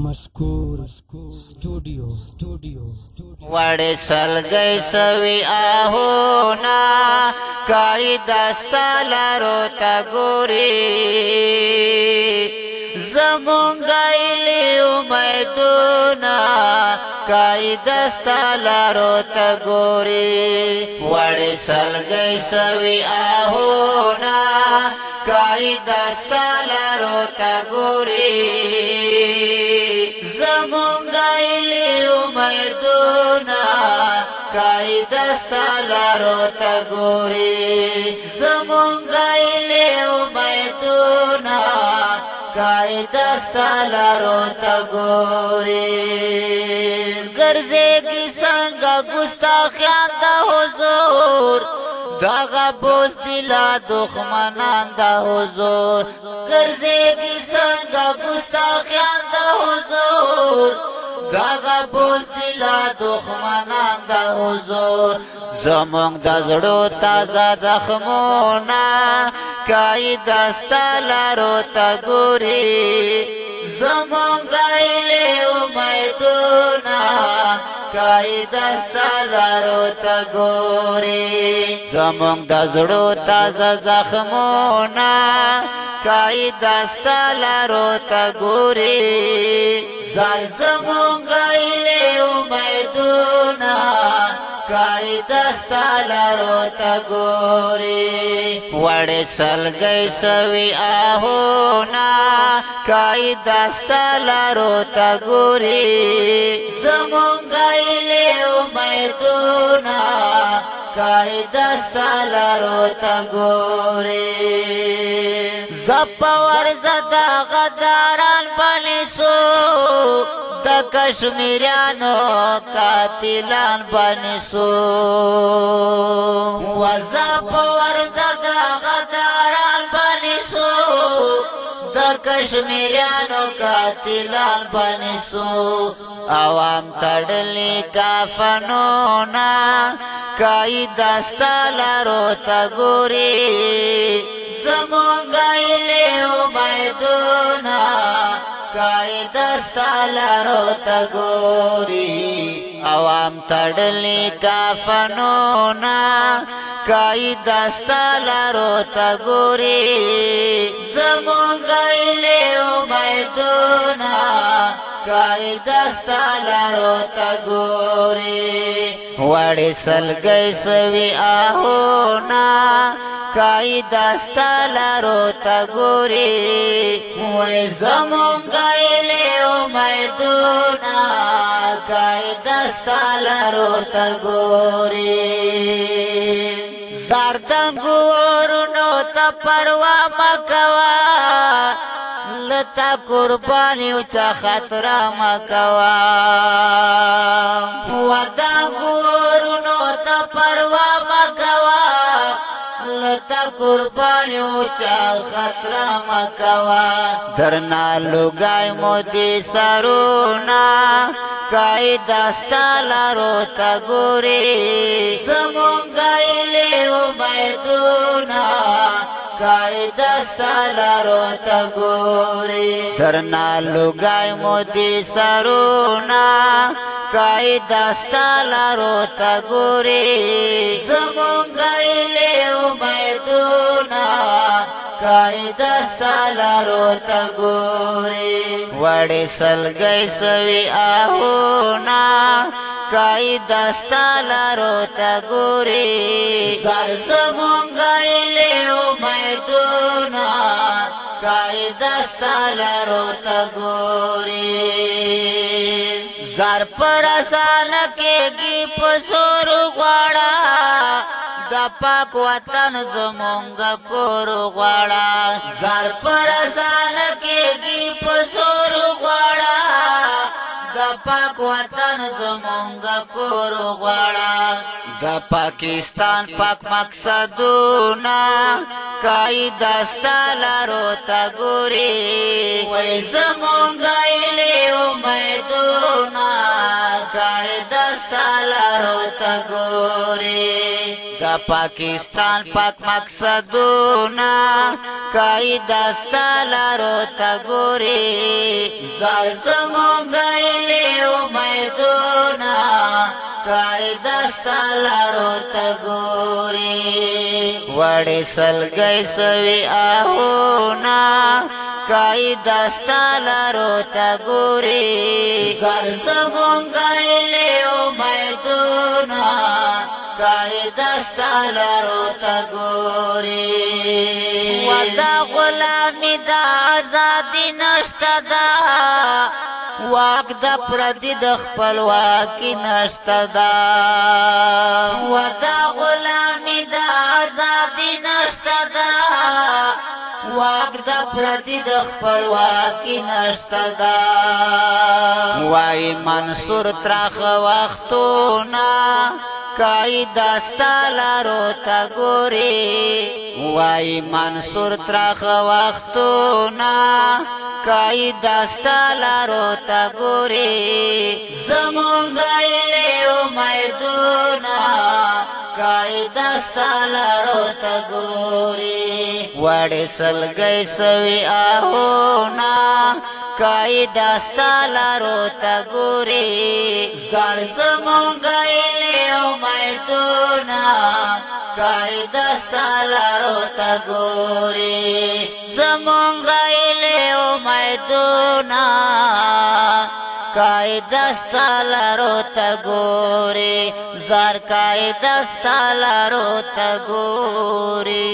मशकूर स्टूडियो वड़े सल गए सवी आहोना काई दस्ता लारो तगोरी जमुंगाइली उमैदूना काई दस्ता लारो तगोरी वड़े सल गए सवी आहोना काई दस्ता लारो तगोरी जमुंगाइली उमैदूना काई दस्ता लारो तगोरी जमुंगाइली उमैदूना काई दस्ता लारो तगोरी गर्जेगी संगा गुस्ताखियां दा हुजूर दागा बोझ दिला दुश्मनान दा हुजूर गर्जेगी संगा गुस्ताखियां दा हुजूर दागा बोझ दिला दुश्मनान दा हुजूर जमुंग दा जड़ो ताजा जख्मोना काई दस्ता लारो तगोरी जमुंगाइली उमैदूना काई दस्ता लारो तगोरी जमुंग दा जड़ो ताजा जख्मोना काई दस्ता लारो तगोरी जार जमुंगाइली उमैदूना काई दस्ता लारो तगोरी वड़े सल गए सवी आहोना काई दस्ता लारो तगोरी जमुंगाइली उमैदूना काई दस्ता लारो तगोरी ज़प्पवर ज़दा गदारान बनिसो द कश्मीरियानो कातिलान बनिसो ज़प्पवर ज़दा गदारान बनिसो द कश्मीरियानो कातिलान बनिसो आवाम तड़ली काफनोना काई दस्ता लारो तगोरी जमुंगाइली उमैदूना काई दस्ता लारो तगोरी आवाम तड़ली काफनोना काई दस्ता लारो तगोरी जमुंगाइली उमैदूना काई दस्ता लारो तगोरी वड़े सल गए सवी आहोना काई दस्ता लारो तगोरी वे जमुंगाइली उमैदूना काई दस्ता लारो तगोरी ज़ारदंगू औरनो ता परवा मकवा लता कुर्बानियों चा खतरा मकवा वदांगू औरनो ता परवा मकवा लता कुर्बानियों चा खतरा मकवा धरना लुगाई मोदी सरूना काई दस्ता लारो तगोरी जमुंगाइली उमैदूना काई दस्ता लारो तगोरी धरना लुगाई मोदी सरूना काई दस्ता लारो तगोरी जमुंगाइली उमैदूना काई दस्ता लारो तगोरी वड़े सल गए सवी आहोना काई दस्ता लारो तगोरी जार जमुंगाइली उमैदूना काई दस्ता लारो तगोरी जार परसान के गी पसोर ग्वाड़ा दपाक वतन जमुंग कोर ग्वाड़ा जार परसान के गी पसोर ग्वाड़ा दपाक वतन जमुंग कोर ग्वाड़ा द पाकिस्तान पाक मकसदूना काई दस्ता लारो तगोरी वे जमुंगाइली उमैदूना काई दस्ता लारो तगोरी द पाकिस्तान पाक मकसदूना काई दस्ता लारो तगोरी زار زمونگا ایلی امیدونا قائد ستالارو تگوری وڑی سلگئی سوی آہونا قائد ستالارو تگوری زار زمونگا ایلی امیدونا قائد ستالارو تگوری ودا غلامی دا آزادی نشتا دا واک دا پردی د خپلواکی نشتا دا ودا غلامی دا آزادی نشتا دا واک دا پردی د خپلواکی نشتا دا وای منصور تراخ وختونا قائد ستالارو تگوری وای منصور تراخ وختونا قائد ستالارو تگوری زمونگا ایلی امیدونا قائد ستالارو تگوری وڑی سلگئی سوی آہونا قائد ستالارو تگوری زار زمونگا ایلی امیدونا قائد ستالارو تگوری زمونگا ایلی امیدونا قائد ستالارو تگوری زار قائد ستالارو تگوری